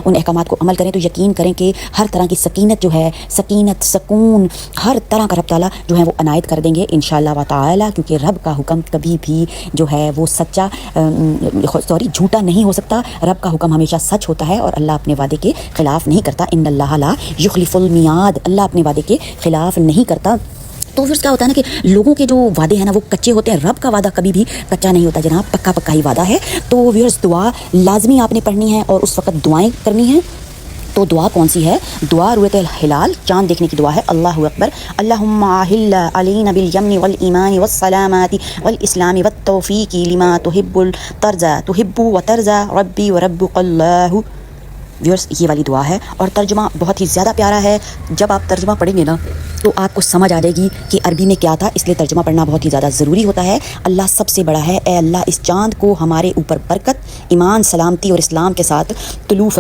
उन अहकामात को अमल करें तो यकीन करें कि हर तरह की सकीनत जो है, सकीनत, सकून, हर तरह का रब ताला जो है वो अनायत कर देंगे इंशाअल्लाह व ताला, क्योंकि रब का हुक्म कभी भी जो है वो झूठा नहीं हो सकता। रब का हुक्म हमेशा सच होता है और अल्लाह अपने वादे के खिलाफ नहीं करता। इन्नल्लाह ला युखलिफुल मियाद, अल्लाह अपने वादे के खिलाफ नहीं करता। तो फिर क्या होता है ना कि लोगों के जो वादे हैं ना वो कच्चे होते हैं, रब का वादा कभी भी कच्चा नहीं होता जनाब, पक्का पक्का ही वादा है। तो व्यूअर्स दुआ लाजमी आपने पढ़नी है और उस वक्त दुआएं करनी है। तो दुआ कौन सी है? दुआ रुयतल हिलाल, चांद देखने की दुआ है। अल्लाहु अकबर, अल्लाहुम्मा अहिल्ला अलैना बिल यमनि वल ईमानी वस सलामती वल इस्लामी वत तौफीकी लिमा तुहिब्बुल तरजा तुहिब्बु व तरजा रब्बी व रब्बुकल्लाहु। व्यूअर्स ये वाली दुआ है और तर्जुमा बहुत ही ज़्यादा प्यारा है। जब आप तर्जुमा पढ़ेंगे ना तो आपको समझ आ जाएगी कि अरबी में क्या था, इसलिए तर्जुमा पढ़ना बहुत ही ज़्यादा ज़रूरी होता है। अल्लाह सबसे बड़ा है। ए अल्लाह, इस चाँद को हमारे ऊपर बरकत, ईमान, सलामती और इस्लाम के साथ तुलू